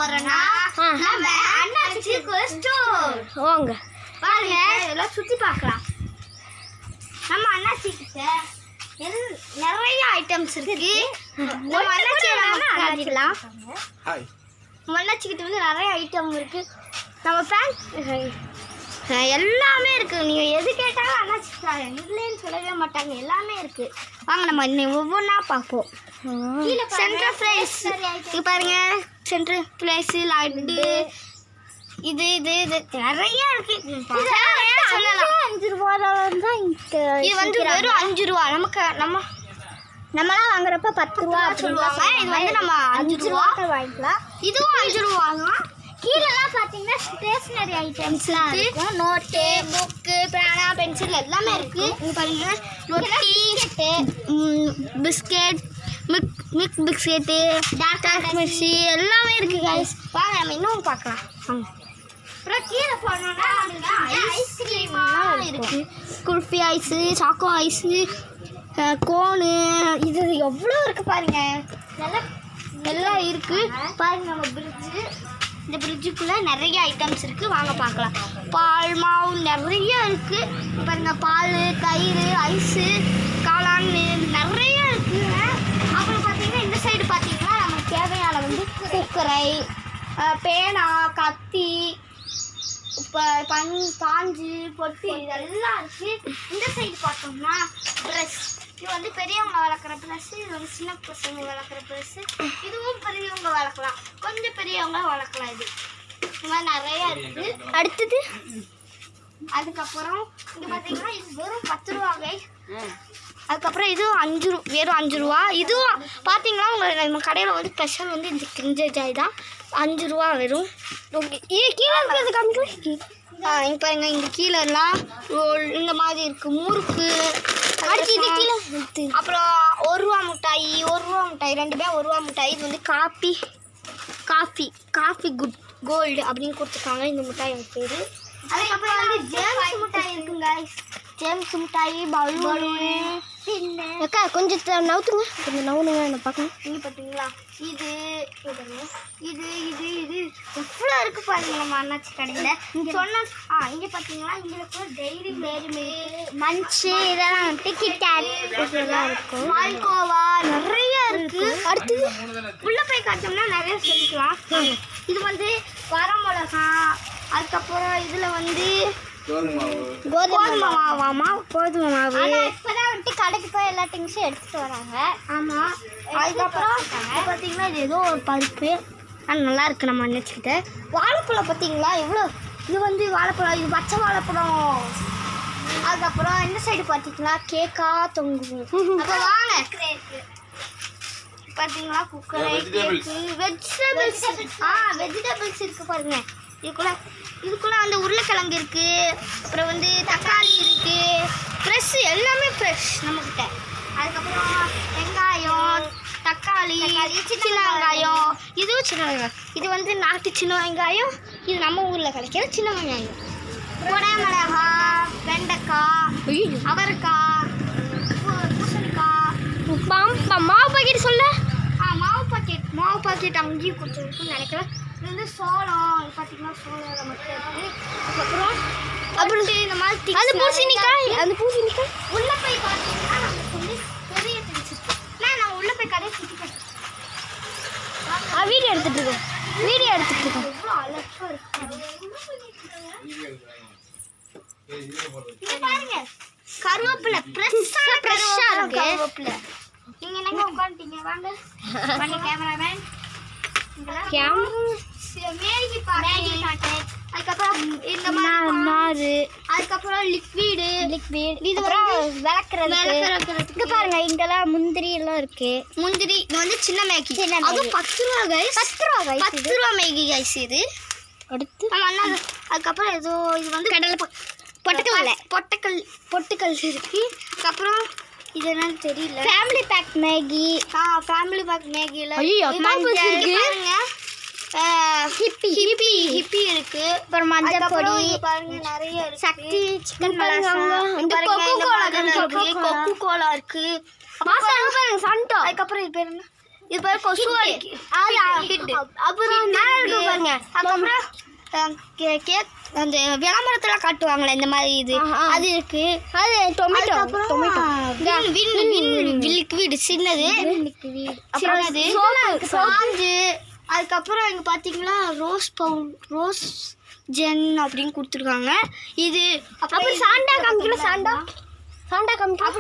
போறோம்னா நம்ம அண்ணாச்சி ஸ்டோர் வாங்க பாருங்க எல்லாம் சுத்தி பார்க்கலாம். நம்ம அண்ணாச்சி கிட்ட நிறைய ஐட்டம்ஸ் இருக்கு. நம்ம அண்ணாச்சிக்கலாம் அண்ணாச்சி கிட்ட வந்து நிறைய ஐட்டம் இருக்கு. நம்ம பேங்க் எல்லாமே இருக்கு. நீங்க எது கேட்டாலும் அண்ணாச்சி இல்லைன்னு சொல்லவே மாட்டாங்க. எல்லாமே இருக்கு. வாங்க நம்ம ஒவ்வொன்றா பார்ப்போம். சென்ட்ரல் ஃப்ரைஸ் இங்கே பாருங்க. சென்ட்ரல் ஃப்ரைஸ் லட்டு இது இது இது நிறைய இருக்கு. சொல்லலாம் 5 ரூபாய் தான். இது வந்து வெறும் 5 ரூபா. நமக்கு நம்மளாம் வாங்குறப்ப 10 ரூபா சொல்லுவாங்க. இது வந்து நம்ம 5 ரூபா வாங்கிக்கலாம். இதுவும் 5 ரூபா தான். கீழெல்லாம் பார்த்தீங்கன்னா ஸ்டேஷ்னரி ஐட்டம்ஸ்லாம் இருக்கும். நோட்டு, புக்கு, பேனா, பென்சில் எல்லாமே இருக்குது. இங்கே பாருங்க ரொட்டி, பிஸ்கெட், மில்க் பிஸ்கெட்டு, டார்க் மிக்ஸி எல்லாமே இருக்குது கைஸ். வாங்க நம்ம இன்னும் பார்க்கலாம். அப்புறம் கீழே போனோம்னா ஐஸ்கிரீம்லாம் இருக்குது. குல்ஃபி ஐஸு, சாக்கோ ஐஸு, கோனு இது எவ்வளோ இருக்குது பாருங்கள். எல்லாம் இருக்குது பாருங்கள். நம்ம பிரிட்ஜு, இந்த பிரிட்ஜுக்குள்ளே நிறைய ஐட்டம்ஸ் இருக்குது. வாங்க பார்க்கலாம். பால் மாவு நிறைய இருக்குது பாருங்கள். பால், தயிர், ஐஸு, காளான் நிறைய இருக்குங்க. அப்புறம் பார்த்தீங்கன்னா இந்த சைடு பார்த்தீங்கன்னா நமக்கு தேவையான வந்து குக்கரை, பேனா, கத்தி, இப்போ பாஞ்சு, பொட்டு இதெல்லாம் இருக்குது. இந்த சைடு பார்த்தோம்னா ப்ரெஷ். இது வந்து பெரியவங்க வளர்க்குற ப்ரெஷ்ஷு. இது வந்து சின்ன பசங்க வளர்க்குற ப்ரெஷ்ஷு. இதுவும் பெரியவங்க வளர்க்கலாம், கொஞ்சம் பெரியவங்க வளர்க்கலாம். இது மாதிரி நிறையா இருக்குது. அடுத்தது அதுக்கப்புறம் இங்கே பார்த்தீங்கன்னா இது வெறும் 10 ரூபாய். அதுக்கப்புறம் இதுவும் வெறும் 5 ரூபா. இதுவும் பார்த்தீங்கன்னா உங்கள் நம்ம கடையில் வந்து ஸ்பெஷல் வந்து இந்த கிஞ்ச ஜாய் தான் 5 ரூபா வெறும். கீழே இருக்கிறது காமிக்க. இங்கே பாருங்க. இங்கே கீழெல்லாம் இந்த மாதிரி இருக்குது. முறுக்கு, அடுத்து இது கீழே. அப்புறம் 1 ரூபா மிட்டாய், 1 ரூபா மிட்டாய், 2 பேர் 1 ரூபா மிட்டாய். இது வந்து காஃபி கோல்டு அப்படின்னு கொடுத்துருக்காங்க இந்த மிட்டாய் பேர். அதுக்கப்புறம் வந்து ஜேம்ஸ் மிட்டாய் இருக்குங்க. ஜேம்ஸ் மிட்டாய், பலூனு. அக்கா கொஞ்சம் நவுத்துங்க, கொஞ்சம் நவுனுங்க என்ன பார்க்கணும். இங்கே பார்த்தீங்களா இது இது இது இது எவ்வளோ இருக்குது பாருங்க நம்ம அண்ணாச்சி கடையில். சொன்னால் இங்கே பார்த்தீங்களா இங்கே டெய்ரி மில்க், மஞ்சு இதெல்லாம் வந்துட்டு கிட்கேட் இதெல்லாம் இருக்கும். மால்கோவா நிறைய இருக்குது. அடுத்தது உள்ளே போய் காட்டோம்னா நிறைய சொல்லிக்கலாம். இது வந்து வரமிளகா. அதுக்கப்புறம் இதில் வந்து கோதுமை மாவு. இப்போதான் வந்துட்டு கடைக்கு போய் எல்லா திங்ஸும் எடுத்துகிட்டு வராங்க. ஆமாம். அதுக்கப்புறம் பார்த்தீங்கன்னா இது ஏதோ ஒரு பருப்பு. ஆனால் நல்லா இருக்குது நம்ம அண்ணச்சிக்கிட்ட. வாழைப்பழம் பார்த்தீங்களா எவ்வளோ. இது வந்து வாழைப்பழம், இது பச்சை வாழைப்பழம். அதுக்கப்புறம் இந்த சைடு பார்த்தீங்களா கேக்கா தொங்கும். அப்போ வாங்க பார்த்தீங்களா குக்கரை, கேக்கு, வெஜிடபிள்ஸ் இருக்குது பாருங்க. இதுக்குள்ளே வந்து உருளைக்கிழங்கு இருக்குது. அப்புறம் வந்து தக்காளி இருக்குது. ஃப்ரெஷ், எல்லாமே ஃப்ரெஷ் நம்மக்கிட்ட. அதுக்கப்புறம் வெங்காயம், தக்காளி, சின்ன வெங்காயம். இதுவும் சின்ன வெங்காயம். இது வந்து நாட்டு சின்ன வெங்காயம். இது நம்ம ஊரில் கிடைக்கிற சின்ன வெங்காயம். கொடை மிளகா, வெண்டைக்காய், அவரைக்காய், பூசணிக்காய். மாவு பாக்கெட் சொல்ல. மாவு பாக்கெட் அங்கேயும் கொடுத்துருக்குன்னு நினைக்கிறேன். இது வந்து சோளம் பார்த்தீங்கன்னா சோளம் நமக்கு. அதுக்கப்புறம் இந்த மாதிரி அந்த பூசணிக்காய் உள்ளே போய் பார்த்தீங்கன்னா நமக்கு வந்து பெரிய தெரிஞ்சிருக்கு. நான் உள்ளே போய் கடையை சுற்றிட்டேன். வீடியோ எடுத்துகிட்டு இருக்கேன். எவ்வளோ அழகாக இருக்கு பாருங்க. கருவேப்பிலை ஃப்ரெஷ்ஷாக இருக்கு. கருவேப்பிலை நீங்கள் என்னங்க உட்காந்துட்டீங்க. வாங்க கேமராமேன். Maggi packet. அதுக்கப்புறம் இந்த மாதிரி. அதுக்கப்புறம் லிக்விடு. இது விளக்குறதுக்கு பாருங்க. இங்கெல்லாம் முந்திரி எல்லாம் இருக்கு. முந்திரி இது வந்து சின்ன மேகி. அதுவும் 10 ரூபா கைஸ். 10 ரூபா மேகி கைஸ் இது. அடுத்து அதுக்கப்புறம் ஏதோ இது வந்து கடலை பொட்டுக்கல் இருக்கு. அதுக்கப்புறம் இது என்னன்னு தெரியல. Family pack Maggi. Family pack மேகியில் பாருங்க. ஹிப்பி இருக்கு. அப்புறம் மஞ்சள் பொடி பாருங்க நிறைய இருக்கு. Sakthi chicken masala, Coca Cola இருக்கு. பாருங்க சண்டோ. அதுக்கப்புறம் இது பேர் என்ன இது பாரு கொசு அடிக்கு. அப்புறம் மேலே இருக்கு பாருங்க. அதுக்கப்புறம் கேக் அந்த விளம்பரத்தில் காட்டுவாங்களே இந்த மாதிரி இது அது இருக்கு. அது டொமேட்டோ லிக்விட் சின்னது. அப்புறம் அது சாஞ்சு. அதுக்கப்புறம் இங்கே பார்த்தீங்களா ரோஸ் ஜென் அப்படின்னு கொடுத்துருக்காங்க. இது அப்புறம் சாண்டா காமிக்கல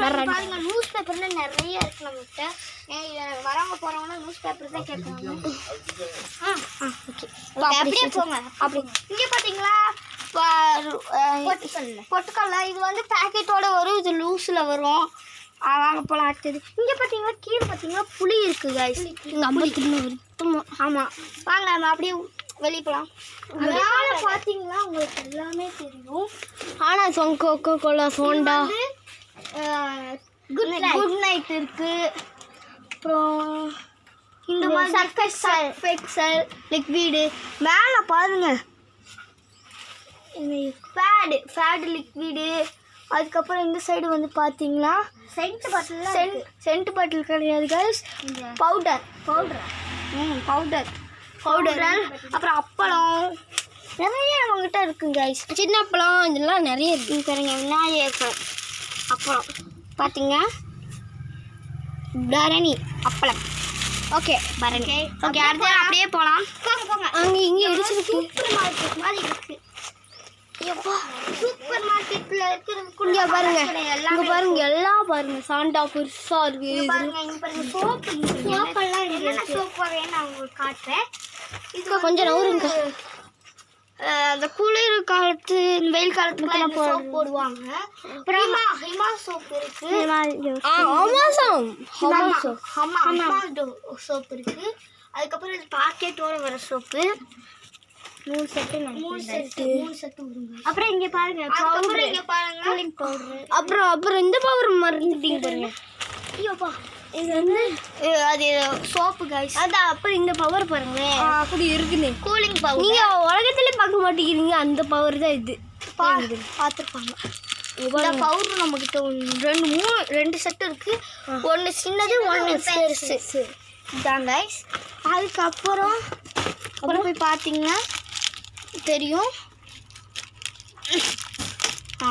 பாருங்க. நியூஸ் பேப்பர்ல நிறைய இருக்கு நம்மகிட்ட. வரவங்க போறவங்க நியூஸ் பேப்பர் தான் கேட்பாங்க. ஓகே அப்படியே போங்க. அப்படி இங்கே பார்த்தீங்களா பொட்டுக்கல்ல இது வந்து பேக்கெட்டோட வரும். இது லூஸில் வரும். வாங்க போகலாம். அடுத்தது இங்கே பார்த்தீங்களா கீழே பார்த்தீங்கன்னா புளி இருக்குது கைஸ். ஆமாம் வாங்க நம்ம அப்படியே வெளியே போகலாம். மேலே பார்த்தீங்கன்னா உங்களுக்கு எல்லாமே தெரியும். ஆனால் கோகோ கோலா சோண்டா குட் நைட் இருக்குது. அப்புறம் இந்த மாதிரி சர்ஃபெக்சல் லிக்விடு மேலே பாருங்கள். Fade liquid. அதுக்கப்புறம் இந்த சைடு வந்து பார்த்தீங்கன்னா சென்ட் பாட்டில் கிடையாது கைஸ். பவுடர். அப்புறம் அப்பளம் நிறைய நம்மகிட்ட இருக்குங்க கைஸ். சின்ன அப்பளம் இதெல்லாம் நிறைய இருக்குங்க பாருங்க. விநாயகர் அப்பளம் பார்த்தீங்க. பரணி அப்பளம். ஓகே பரணி. ஓகே அடுத்து அப்படியே போகலாம். போங்க அங்கே இங்கே இடிச்சிருக்கு. சூப்பர் மார்க்கெட் மாதிரி இருக்குது. சூப்பர் மார்க்கெட்ல இருக்கிறது பாருங்க. இங்க பாருங்க எல்லாம் பாருங்க. சாண்டா பெருசா இருக்கு. பாருங்க சோப்பெல்லாம் என்ன சோப்பு வேணும் நான் உங்களுக்கு காட்டுறேன். இது கொஞ்சம் நவுருங்க. அந்த குளிர் காலத்து வெயில் காலத்துக்குலாம் சோப் போடுவாங்க. அப்புறம் ஹிமா சோப் இருக்கு. சோப் இருக்கு. அதுக்கப்புறம் இது பாக்கெட்டோட வர சோப்பு. 3 செட்டு வருங்க. அப்புறம் இங்க பாருங்க கூலிங் பவுடர். அப்புறம் இந்த பவுடர் மறந்துட்டீங்க பாருங்க. ஐயோப்பா இது வந்து அது சோப்பு கைஸ். அதான் அப்புறம் இந்த பவர் பாருங்க அப்படி இருக்குன்னு கூலிங் பவர். நீங்க உலகத்திலே பார்க்க மாட்டேங்கிறீங்க. அந்த பவர் தான் இது. பார்த்துருப்பாங்க. இந்த பவுடர் நம்மக்கிட்ட 2 செட்டு இருக்கு. ஒன்று சின்னது ஒன்று பெருசு. இதான் கைஸ். அதுக்கப்புறம் போய் பார்த்தீங்கன்னா தெரியும்.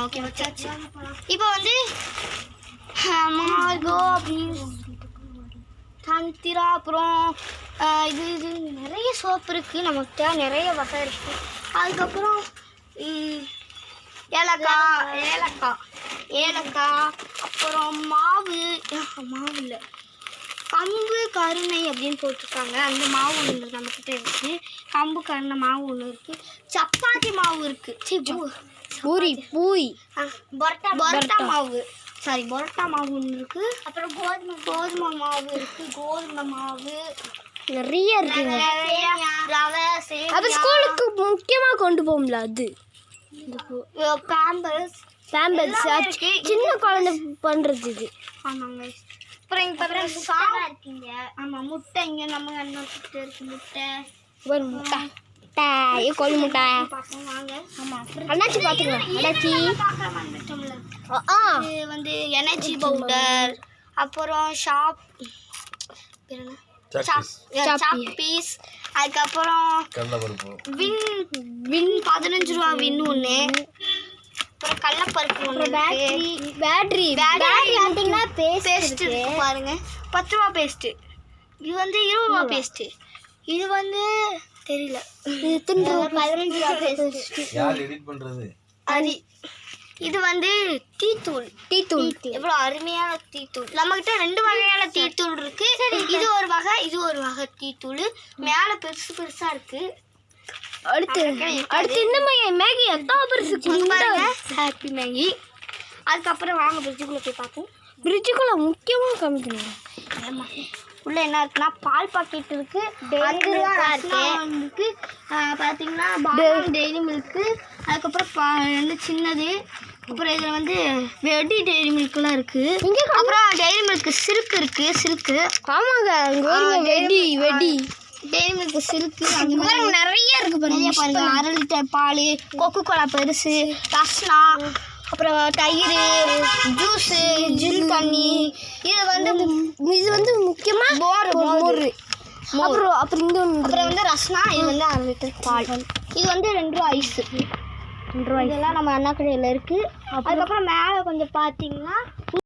ஓகே வச்சாச்சு. இப்போ வந்து மார்கோ அப்படின்னு தந்திரா. அப்புறம் இது நிறைய சோப்பு இருக்குது நம்மகிட்ட. நிறைய வகை இருக்குது. அதுக்கப்புறம் ஏலக்காய். அப்புறம் மாவு இல்லை கம்பு கருணை அப்படின்னு போட்டிருக்காங்க. அந்த மாவு ஒன்று நம்மக்கிட்ட இருக்குது. கம்பு கருணை மாவு ஒன்று இருக்குது. சப்பாத்தி மாவு இருக்குது. பூரி பரோட்டா மாவு ஒன்று இருக்குது. அப்புறம் கோதுமை மாவு இருக்குது. கோதுமை மாவு நிறைய இருக்குங்க. ரவை அது ஸ்கூலுக்கு முக்கியமாக கொண்டு போகும்ல. அது பேம்பர்ஸ் சின்ன குழந்தை பண்ணுறது இது. ஆமாங்க. அப்புறம் இங்கே பார்த்தீங்கன்னா இருக்கீங்க. ஆமாம் முட்டை. இங்கே நம்ம அண்ணாக்கிட்ட இருக்கு முட்டை. கோழி முட்டை வாங்க. ஆமாம் அண்ணாச்சி பார்த்துக்கலாம். அண்ணாச்சி இது வந்து எனர்ஜி பவுடர். அப்புறம் சாப்பீஸ். அதுக்கப்புறம் வின் 15 ரூபா வின் ஒன்று. அப்புறம் கடலப்பருப்பு ஒன்று. பேட்டரி பார்த்தீங்கன்னா பேஸ்ட் பாருங்க. 10 ரூபா பேஸ்ட்டு. இது வந்து 20 ரூபா பேஸ்ட்டு. இது வந்து தெரியல. இது 15 ரூபா பேஸ்ட்டு. யார் எடிட் பண்றது? இது வந்து டீத்தூள். எவ்வளோ அருமையான டீத்தூள். நம்மகிட்ட 2 வகையான டீத்தூள் இருக்கு. இது ஒரு வகை டீத்தூள். மேலே பெருசாக இருக்கு. அடுத்து இந்த மேகி எத்தனை பெருசு பாருங்க. Happy Maggi. அதுக்கப்புறம் வாங்க ஃப்ரிட்ஜுக்குள்ளே போய் பார்ப்போம். ஃப்ரிட்ஜுக்குள்ளே முக்கியமாக காமிக்கணும். ஆமாம் உள்ளே என்ன இருக்குன்னா பால் பாக்கெட் இருக்குது. இருக்குது பார்த்தீங்கன்னா டெய்ரி மில்க்கு. அதுக்கப்புறம் வந்து சின்னது. அப்புறம் இதில் வந்து வெடி டெய்ரி மில்க்லாம் இருக்குது. அப்புறம் டெய்ரி மில்க்கு சில்க்கு. ஆமாங்க வெடி டெய்ரி மில்க்கு சில்க்கு. அந்த மாதிரி நிறைய இருக்குது பாருங்க. 1 லிட்டர் பால், கொக்கோ கோலா பெருசு, ரஸ்னா, அப்புறம் தயிர், ஜூஸு, ஜில் தண்ணி, இது வந்து முக்கியமாக மோர். அப்புறம் இங்கே வந்து ரஸ்னா, இது வந்து 1 லிட்டர் பால். இது வந்து 2 ரூபா ஐஸு. 2 ரூபா இதெல்லாம் நம்ம அண்ணா கடையில் இருக்குது. அதுக்கப்புறம் மேலே கொஞ்சம் பார்த்தீங்கன்னா